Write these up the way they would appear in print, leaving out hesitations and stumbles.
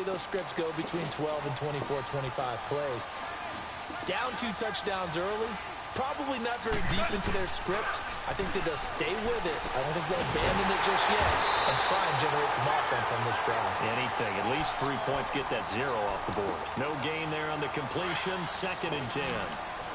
Typically, those scripts go between 12 and 24, 25 plays. Down 2 touchdowns early, probably not very deep into their script. I think that they'll stay with it. I don't think they'll abandon it just yet and try and generate some offense on this drive. Anything. At least 3 points, get that 0 off the board. No gain there on the completion. 2nd and 10.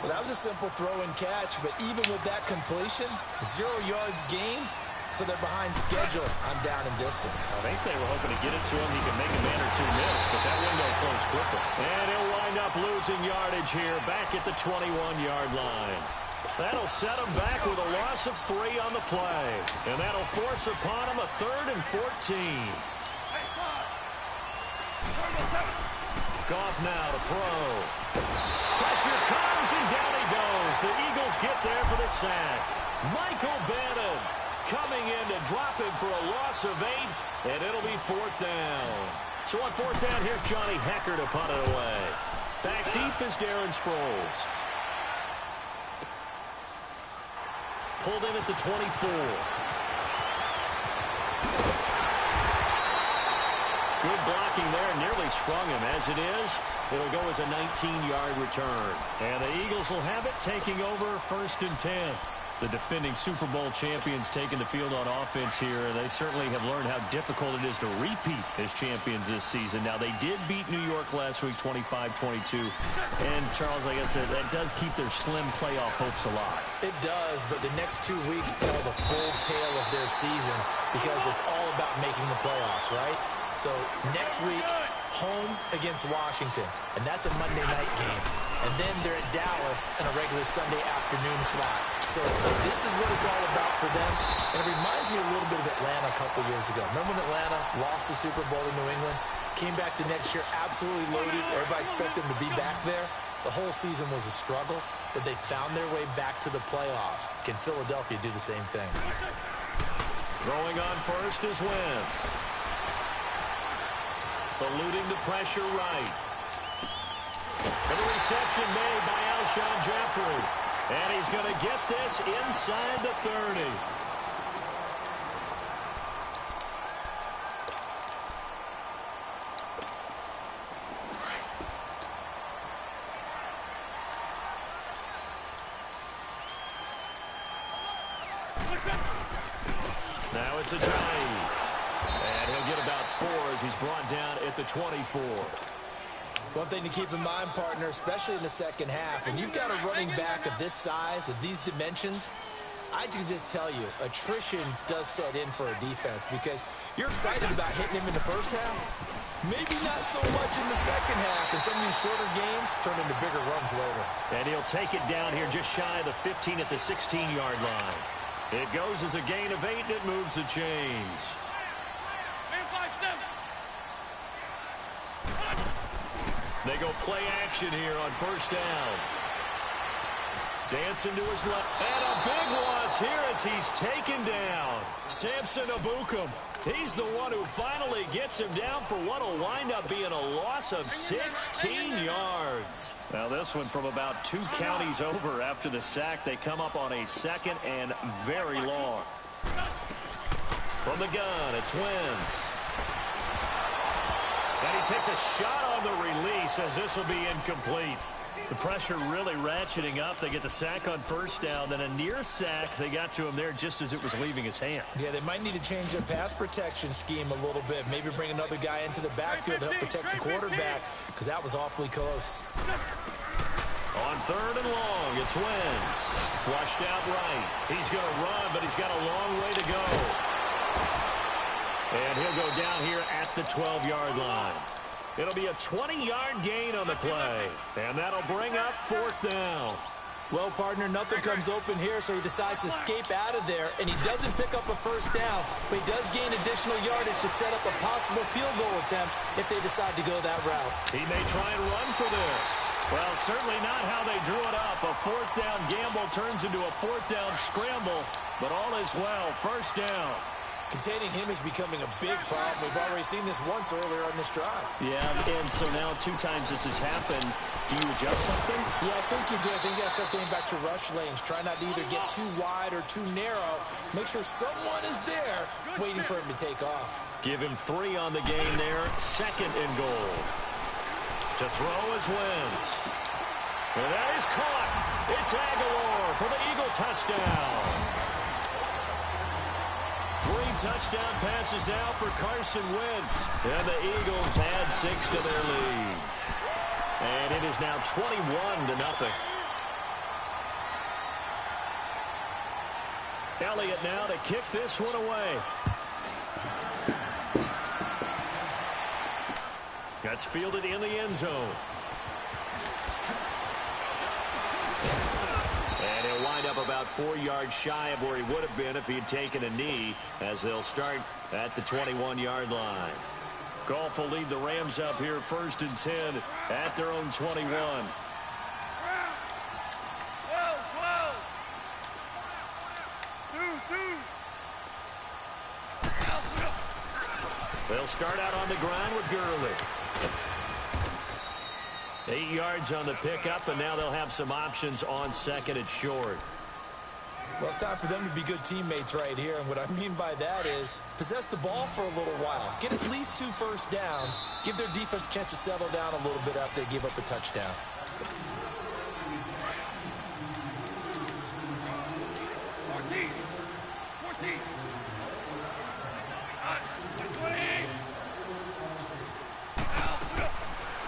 Well, that was a simple throw and catch, but even with that completion, 0 yards gained, so they're behind schedule on down and distance. I think they were hoping to get it to him. He could make a man or 2 miss, but that window closed quickly. And he'll wind up losing yardage here back at the 21-yard line. That'll set him back with a loss of 3 on the play. And that'll force upon him a 3rd and 14. Goff now to throw. Pressure comes, and down he goes. The Eagles get there for the sack. Michael Bannon coming in to drop him for a loss of 8, and it'll be 4th down. So on 4th down, here's Johnny Hecker to punt it away. Back deep is Darren Sproles. Pulled in at the 24. Good blocking there, nearly sprung him. As it is, it'll go as a 19-yard return. And the Eagles will have it, taking over 1st and 10. The defending Super Bowl champions taking the field on offense here. They certainly have learned how difficult it is to repeat as champions this season. Now, they did beat New York last week 25-22. And, Charles, like I said, that does keep their slim playoff hopes alive. It does, but the next 2 weeks tell the full tale of their season because it's all about making the playoffs, right? So next week, home against Washington, and that's a Monday night game. And then they're at Dallas in a regular Sunday afternoon slot. So this is what it's all about for them. And it reminds me a little bit of Atlanta a couple years ago. Remember when Atlanta lost the Super Bowl to New England? Came back the next year absolutely loaded. Everybody expected them to be back there. The whole season was a struggle, but they found their way back to the playoffs. Can Philadelphia do the same thing? Throwing on first is Wentz. Eluding the pressure right. And the reception made by Alshon Jeffrey. And he's going to get this inside the 30. Now it's a drive. And he'll get about 4 as he's brought down at the 24. One thing to keep in mind, partner, especially in the second half, when you've got a running back of this size, of these dimensions, I can just tell you, attrition does set in for a defense because you're excited about hitting him in the first half. Maybe not so much in the second half, and some of these shorter gains turn into bigger runs later. And he'll take it down here just shy of the 15 at the 16-yard line. It goes as a gain of 8, and it moves the chains. They go play action here on first down. Dancing to his left. And a big loss here as he's taken down. Samson Ebukam. He's the one who finally gets him down for what will wind up being a loss of 16 yards. Now this one from about 2 counties over after the sack. They come up on a 2nd and very long. From the gun, it's Wentz. And he takes a shot on the release as this will be incomplete. The pressure really ratcheting up. They get the sack on first down. Then a near sack. They got to him there just as it was leaving his hand. Yeah, they might need to change their pass protection scheme a little bit. Maybe bring another guy into the backfield to help protect the quarterback because that was awfully close. On 3rd and long, it's Wentz. Flushed out right. He's going to run, but he's got a long way to go. And he'll go down here at the 12-yard line. It'll be a 20-yard gain on the play. And that'll bring up 4th down. Well, partner, nothing comes open here, so he decides to escape out of there. And he doesn't pick up a first down, but he does gain additional yardage to set up a possible field goal attempt if they decide to go that route. He may try and run for this. Well, certainly not how they drew it up. A 4th down gamble turns into a 4th down scramble, but all is well. First down. Containing him is becoming a big problem. We've already seen this once earlier on this drive. Yeah, and so now 2 times this has happened. Do you adjust something? Yeah, I think you do. I think you got to start thinking back to rush lanes. Try not to either get too wide or too narrow. Make sure someone is there waiting for him to take off. Give him 3 on the game there. 2nd and goal. To throw is Wentz. And that is caught. It's Aguilar for the Eagle touchdown. 3 touchdown passes now for Carson Wentz. And the Eagles add 6 to their lead. And it is now 21-0. Elliott now to kick this one away. That's fielded in the end zone. And he'll wind up about 4 yards shy of where he would have been if he had taken a knee, as they'll start at the 21-yard line. Goff will lead the Rams up here 1st and 10 at their own 21. They'll start out on the ground with Gurley. 8 yards on the pickup, and now they'll have some options on 2nd and short. Well, it's time for them to be good teammates right here, and what I mean by that is possess the ball for a little while. Get at least 2 first downs. Give their defense a chance to settle down a little bit after they give up a touchdown.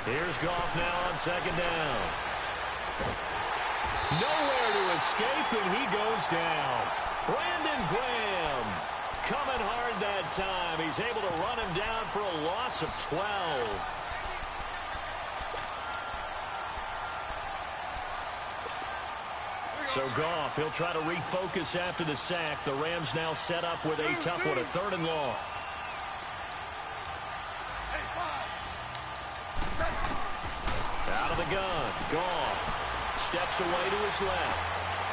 Here's Goff now on 2nd down. Nowhere to escape, and he goes down. Brandon Graham coming hard that time. He's able to run him down for a loss of 12. So Goff, he'll try to refocus after the sack. The Rams now set up with a tough one, a 3rd and long. Out of the gun, Goff steps away to his left,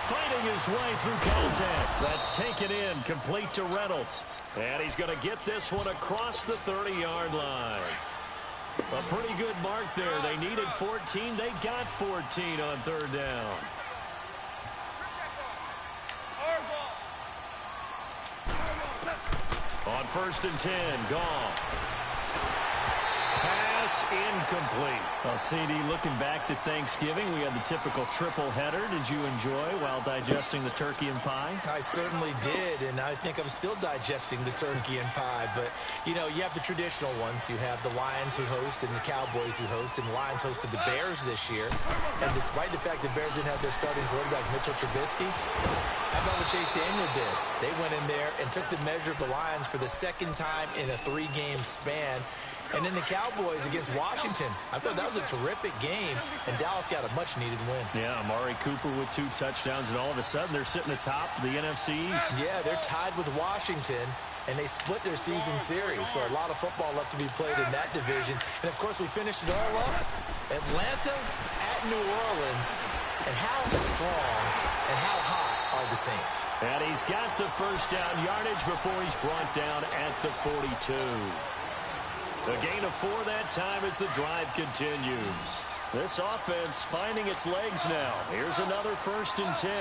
fighting his way through contact. That's taken in, complete to Reynolds. And he's going to get this one across the 30-yard line. A pretty good mark there. They needed 14. They got 14 on 3rd down. On 1st and 10, Goff. Pass incomplete. Well, CD, looking back to Thanksgiving, we had the typical triple header. Did you enjoy while digesting the turkey and pie? I certainly did, and I think I'm still digesting the turkey and pie. But, you know, you have the traditional ones. You have the Lions who host and the Cowboys who host, and the Lions hosted the Bears this year. And despite the fact the Bears didn't have their starting quarterback, Mitchell Trubisky, how about what Chase Daniel did? They went in there and took the measure of the Lions for the 2nd time in a 3-game span. And then the Cowboys against Washington. I thought that was a terrific game, and Dallas got a much-needed win. Yeah, Amari Cooper with 2 touchdowns, and all of a sudden they're sitting atop the NFC East. Yeah, they're tied with Washington, and they split their season series. So a lot of football left to be played in that division. And, of course, we finished it all up. Atlanta at New Orleans. And how strong and how hot are the Saints? And he's got the 1st down yardage before he's brought down at the 42. A gain of 4 that time as the drive continues. This offense finding its legs now. Here's another 1st and 10.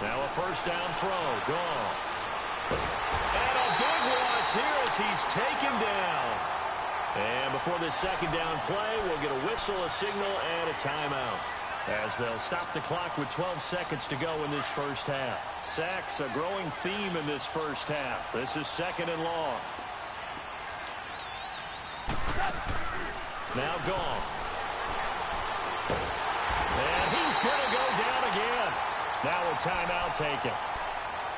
Now a 1st down throw. Gone. And a big loss here as he's taken down. And before this 2nd down play, we'll get a whistle, a signal, and a timeout, as they'll stop the clock with 12 seconds to go in this 1st half. Sacks, a growing theme in this 1st half. This is 2nd and long. Now Goff. And he's going to go down again. Now a timeout taken.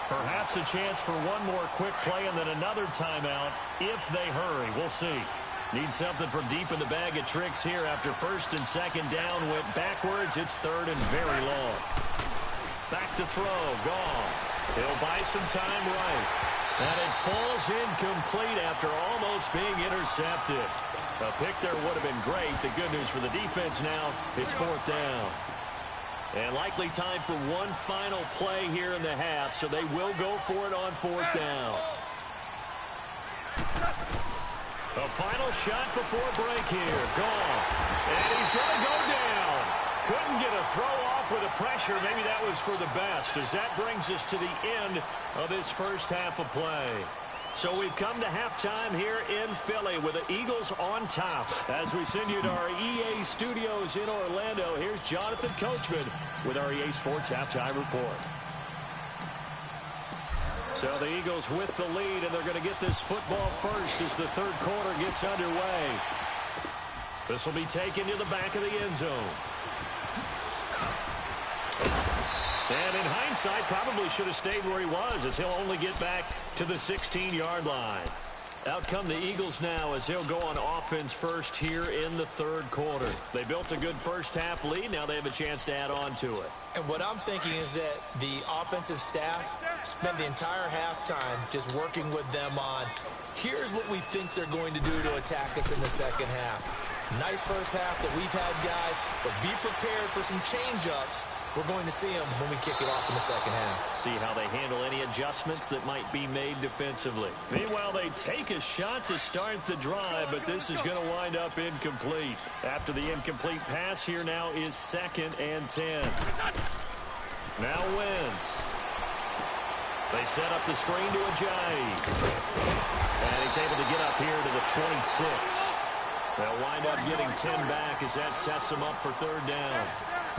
Perhaps a chance for one more quick play and then another timeout if they hurry. We'll see. Need something from deep in the bag of tricks here after 1st and 2nd down went backwards. It's 3rd and very long. Back to throw. Goff. He'll buy some time right. And it falls incomplete after almost being intercepted. A pick there would have been great. The good news for the defense now, it's 4th down. And likely time for one final play here in the half, so they will go for it on 4th down. A final shot before break here. Gone. And he's going to go down. Couldn't get a throw off with the pressure. Maybe that was for the best, as that brings us to the end of this first half of play. So we've come to halftime here in Philly with the Eagles on top. As we send you to our EA studios in Orlando, here's Jonathan Coachman with our EA Sports Halftime Report. So the Eagles with the lead, and they're going to get this football first as the third quarter gets underway. This will be taken to the back of the end zone. And in hindsight, probably should have stayed where he was, as he'll only get back to the 16-yard line. Out come the Eagles now as they'll go on offense first here in the third quarter. They built a good first half lead. Now they have a chance to add on to it. And what I'm thinking is that the offensive staff spent the entire halftime just working with them on, here's what we think they're going to do to attack us in the second half. Nice first half that we've had, guys, but be prepared for some change-ups. We're going to see them when we kick it off in the second half. See how they handle any adjustments that might be made defensively. Meanwhile, they take a shot to start the drive, but this is going to wind up incomplete. After the incomplete pass, here now is 2nd and 10. Now Wentz. They set up the screen to Ajayi. And he's able to get up here to the 26. They'll wind up getting 10 back as that sets them up for 3rd down.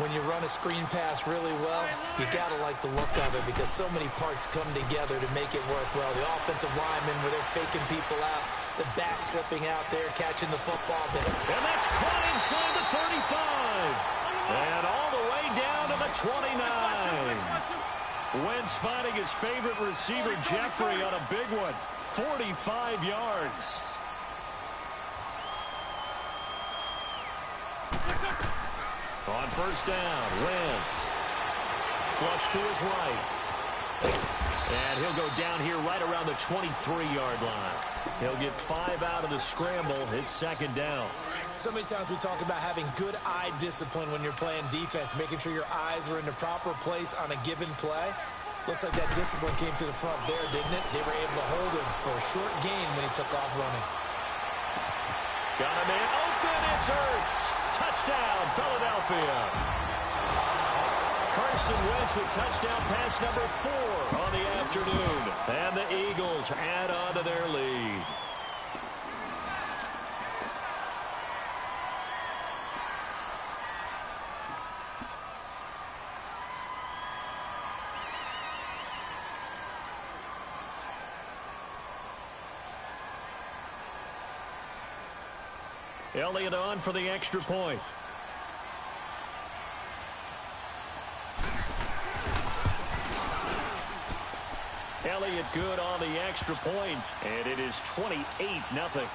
When you run a screen pass really well, you got to like the look of it because so many parts come together to make it work well. The offensive linemen, where they're faking people out, the back slipping out there, catching the football. And that's caught inside the 35. And all the way down to the 29. Wentz finding his favorite receiver, Jeffrey, on a big one. 45 yards. On 1st down, Wentz. Flush to his right. And he'll go down here right around the 23-yard line. He'll get 5 out of the scramble. It's 2nd down. So many times we talk about having good eye discipline when you're playing defense, making sure your eyes are in the proper place on a given play. Looks like that discipline came to the front there, didn't it? They were able to hold him for a short gain when he took off running. Got a man open. It's Ertz. Touchdown, Philadelphia. Carson Wentz with touchdown pass number 4 on the afternoon. And the Eagles add on to their lead. Elliott on for the extra point. Elliott good on the extra point, and it is 28-0.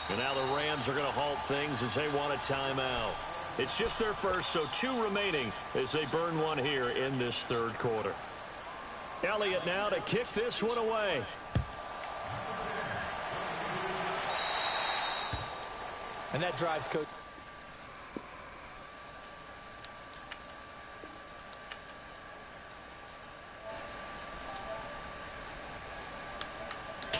And now the Rams are going to halt things as they want a timeout. It's just their first, so 2 remaining as they burn one here in this third quarter. Elliott now to kick this one away. And that drives Coach